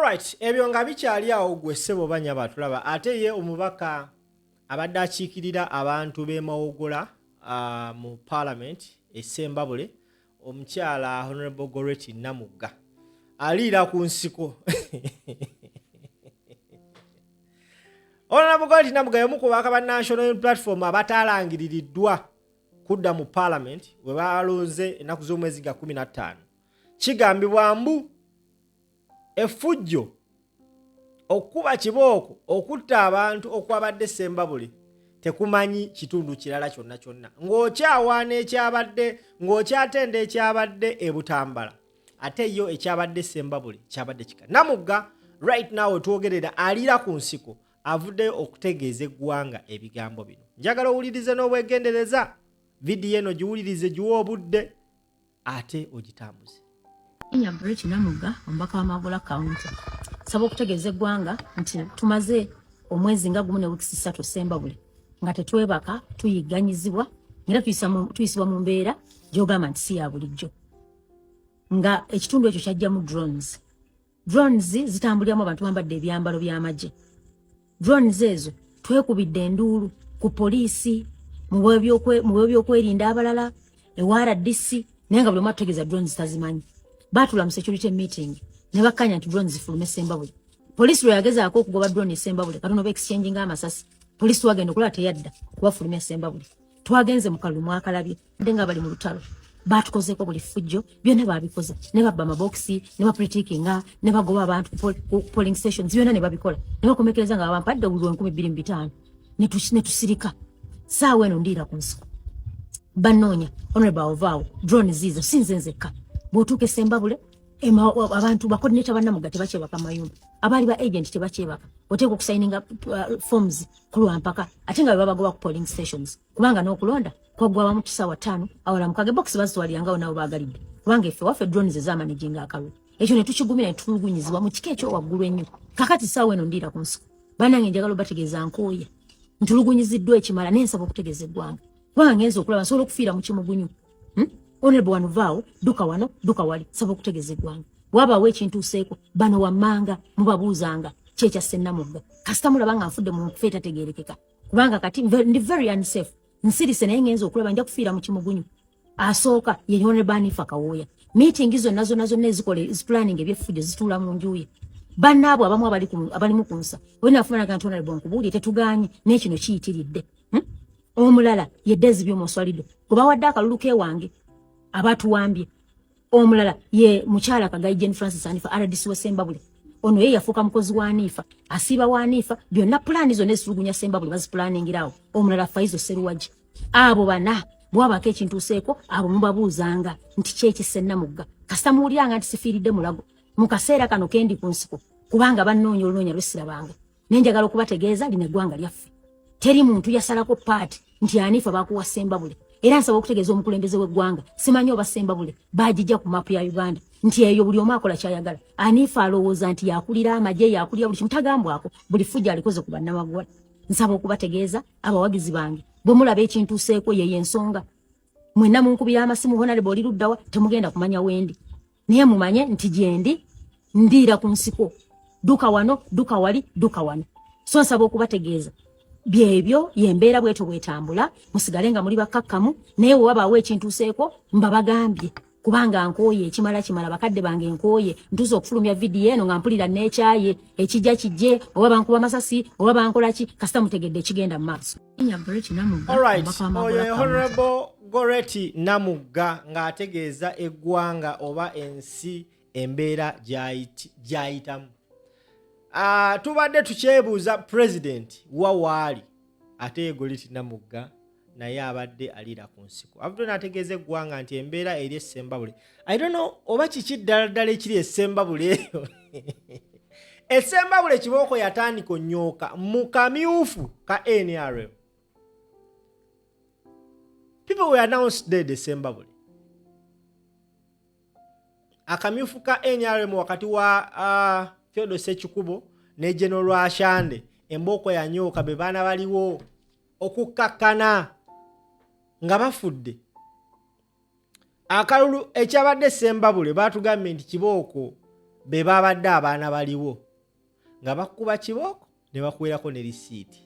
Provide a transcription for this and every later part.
Alright, ebyo nga bikyali awo gwe ssebo banya batulaba ate ye omubaka abadde akiikirira abantu b'e Mawogola mu Parliament Essembabule omukyala Honorable Gorret Namugga Aliira Kunsiko. Honorable Gorret Namugga y'omu ku bakaba National Platform abataalangiriddwa kudda mu Parliament we balonze ennaku z'omwezi ga 15. Kigambibwa mbu effujjo okuba kibooko okutta abantu okwabadde Essembabule tekumanyi kitundu kirala kyonna kyonna ng'okyawaana ekyabadde ng'okyatenda ekyabadde e Butambala ate yo ekyabadde Essembabule kyabadde kika. Namugga right now twogerera Aliira Kunsiko avuddeyo okutegeeza eggwanga ebigambo bino. Njagala owulirize n'obwegendereza vidiyo eno giwulirize giwa obudde ate ogitambuze. Gorret Namugga omubaka wa Mawogola County saba okutegeeza eggwanga nti tumaze omwezi nga gumu ne wiiki 3 Essembabule nga tetwebaka tuyigganyizibwa era tuyisibwa mu mbeera gy'ogamba nti si ya bulijjo nga ekitundu ekyo kyajjamu drones zitambuliramu abantu bambadde ebyambalo by'amagye. Drones ezo twekubidde enduulu ku poliisi mu byokwerinda abalala ewa RDC naye nga buli omu atutegeeza drones tazimanyi. Batula mu security meeting ne bakkanya nti drones zifulume Essembabule. Poliisi lwe yagezaako okugoba drone Essembabule katono ba exchange nga amasasi poliisi twagenda okulaba teyadda kubafulumya Essembabule. Twagenze mu kalulu mwakalabye nga bali mu lutalo batukozeeko buli ffujjo byonna babikoze ne babba amaboxi ne bapritikinga ne bagoba abantu ku polling stations byonna ne babikola ne bakomekereza nga bampadde obululu 2500 ne tusirika saawa eno ndiira ku nsiko Bamunoonya honorable ovaawo drone zizo sinze nzekka bw'otuuka Essembabule abantu ba coordinator ba Namugga tebakyebaka mayumba abali ba agent tebakyebaka oteeka okusayininga forms ku lwampaka ate nga babagoba ku polling stations kubanga n'okulonda kwagwa abamu kisaawa 5 awala mukage box bazitwalirangawo nabo baagalidde kubanga effe waffe drones ez'amanaginga akalulu ekyo ne tukigumira ne tutulugunyizibwa mu kika ekyo waggulu ennyo kakati saawa eno ndiira ku nsiko bannange njagala obategeeza nkooya ntulugunyiziddwa ekimala nensaba okutegeeza eggwanga kubanga ngenza okulaba nsobola okufiira mu kimugunyu. Honorable wanuvaawo duka wano duka wali saba okutegeeza eggwanga bw'abaawo ekintuuseeko bano wammanga mubabuuzanga kyekya Namugga kasita mulaba nga nfudde mu nkufa etategeerekeka kubanga kati ndi very unsafe nsirise naye ngenza okulaba nja kufiira mu kimugunyu. Asooka ye Honorable Anifa Kawooya meeting zonna ezikola eziplanning ebyeffujjo zituula mu njuye bannaabo abamu abalimu ku nsa wena afumanaga nti Honorable nkubuulye tetuganye n'ekino kiyitiridde. Omulala ye Dezi by'omoswalido kubawadde akalulu kewange abatuwambye omulala ye mukyala Kagayi Jane Francis Anifa RDC Essembabule ono ye yafuuka mukozi wa Anifa asiiba wa Anifa byonna pulaani zonna ezitulugunya Essembabule bazipulaaningirawo omulala Faizo Seruwaji abo bana bwabako ekintuuseeko abo mubabuuzanga nti kyeki Namugga kasita muwuliranga nti sifiiridde mulago mu kaseera kano kendi ku nsiko kubanga bannoonya olunoonya lwesirabanga nenjagala okubategeeza lino eggwanga lyaffe teri muntu yasalako paati nti Anifa bakuwa Essembabule era nsaba okutegeeza omukulembeze w'eggwanga simanyi oba Essembabule baagijja ku mapu ya Uganda nti eyo buli omu akola kyayagala. Anifa alowooza nti yakulira amagye yakulira buli kimu tagambwako buli ffujjo alikoze ku bannamagola. Nsaba okubategeeza abawagizi bange bwe mulaba ekintuuseeko yeyo ensonga mwenna munkubira amasimu Honorable oli luddawa temugenda kumanya wendi naye mumanye nti gyendi ndiira ku nsiko duka wano duka wali duka wano so nsaba okubategeeza byebyo yembeera bweto bwetambula musigale nga muli bakkakkamu naye wabaawo ekintuuseeko mbabagambye kubanga nkooye ekimala bakadde bange nkooye ntuuza okufulumya vidiyo eno nga mpulira n'ekyaye ekijja kijje oba bankuba masasi oba bankola ki kasita mutegedde ekigenda mu maaso. Oyo Honorable Gorret Namugga ng'ategeeza eggwanga oba ensi embeera gy'ayitamu. Tubadde tukyebuuza president wawaali ate Gorret Namugga naye abadde Aliira Kunsiko avudde n'ategeeza eggwanga nti embeera eri Essembabule I don't know oba kiki ddala ekiri Essembabule eyo Essembabule kibooko yatandika onyooka mu kamyufu ka NRM. People were announced dead Essembabule. Akamyufu ka NRM wakati wa Theodore Sekikubo ne General Ashande embooko yanyooka be baana baliwo okukkakkana nga bafudde. Akalulu ekyabadde Essembabule batugambye nti kibooko be babadde abaana baliwo nga bakuba kibooko ne bakuwerako ne risiiti.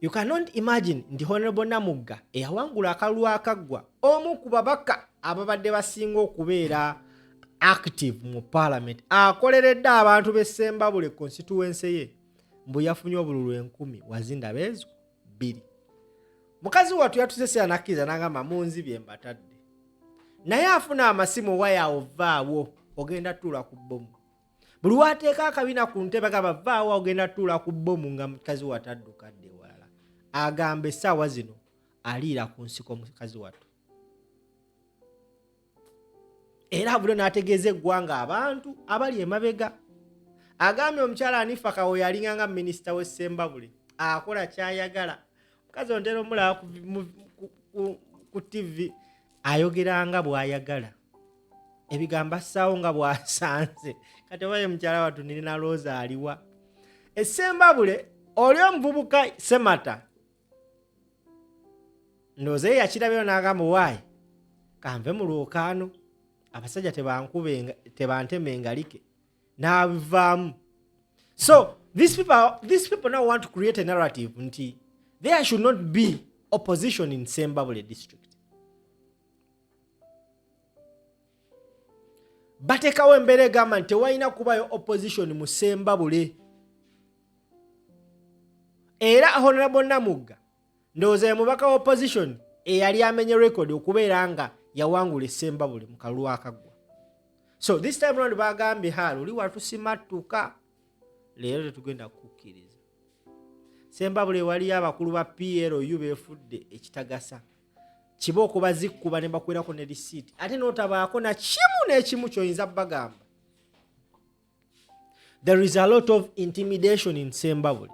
You cannot imagine nti Honorable Namugga eyawangula akalulu akaggwa omu ku babaka ababadde basinga okubeera active mu parliament akoleredde abantu b'Essembabule constituency ye mbu yafunye obululu 10,000 wazinda beezo 2. Mukazi wattu yatusesera nakkiriza n'agamba munzi bye mbatadde naye afuna amasimu wayawo vaawo ogenda tuula ku bbomu. Buli wateeka akabina ku ntebe gaba vaawo ogenda tuula ku bbomu nga mukazi wattu addukadde walala. Agamba essaawa zino Aliira Kunsiko mukazi wattu. Era buli n'ategeeza eggwanga abantu abali emabega. Agambye omukyala Anifa Kawo yalinga nga minisita w'Essembabule akola kyayagala. Mukazi ontera omulaba ku TV ayogeranga bw'ayagala. Ebigambo assaawo nga bw'asanze. Kati obaye mukyala wattu nirina Rosa aliwa. Essembabule oli omuvubuka Semata ndowooza ye yakirabiro n'agamba waayi kanve mu lwokaano abasajja tebanteme engalike n'abivaamu. So these people now want to create a narrative nti there should not be opposition in Ssembabule district. Batekawo embeera egamba nti tewalina kubayo opposition mu Ssembabule. Era Honorable Namugga ndowooza mubaka wa opposition eyali amenye record okubeera nga yawangula Essembabule mu kalulu akaggwa. So this time round bagambye halo oli watusimatuka leero tetugenda kukkiriza. Ssembabule waliyo abakulu ba PLU beefudde ekitagasa kibooko bazikkuba ne bakwerako ne risiiti ate n'otabaako na kimu n'ekimu ky'oyinza bagamba. There is a lot of intimidation in Ssembabule.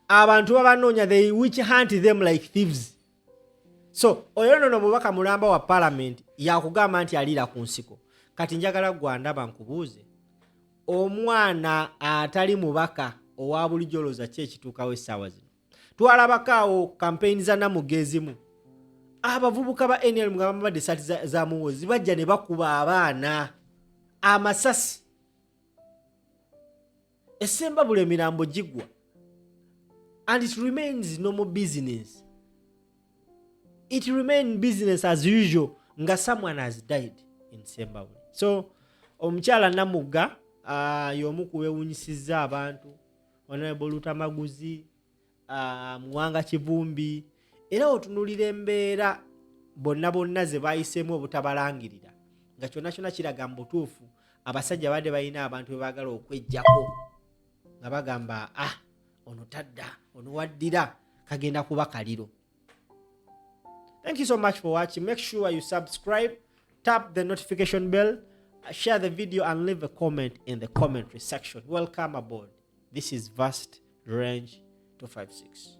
Abantu babanoonya they witch hunt them like thieves. So oyo nno mubaka mulamba wa parliament yakugamba nti Aliira Kunsiko. Kati njagala gwandaba nkubuuze omwana atali mubaka owa bulijjo olowooza ki ekituukawo essaawa zino. Twalabakaawo campaign za Namugga ezimu abavubuka ba NRM nga bambadde essaati za muwoozi bajja ne bakuba abaana amasasi. Essembabule emirambo gigwa and it remains normal business. It remains business as usual nga someone has died in Ssembabule. So omukyala Namugga y'omu ku beewunyisizza abantu. Honorable Lutamaguzi, Muwanga Kivumbi, era otunulira embeera bonna ze bayiseemu obutabalangirira nga kyonna kiraga mu butuufu abasajja badde balina abantu be baagala okwejjako nga bagamba ono tadda ono waddira kagenda kuba kaliro. Thank you so much for watching. Make sure you subscribe, tap the notification bell, share the video and leave a comment in the commentary section. Welcome aboard. This is Vast Range 256.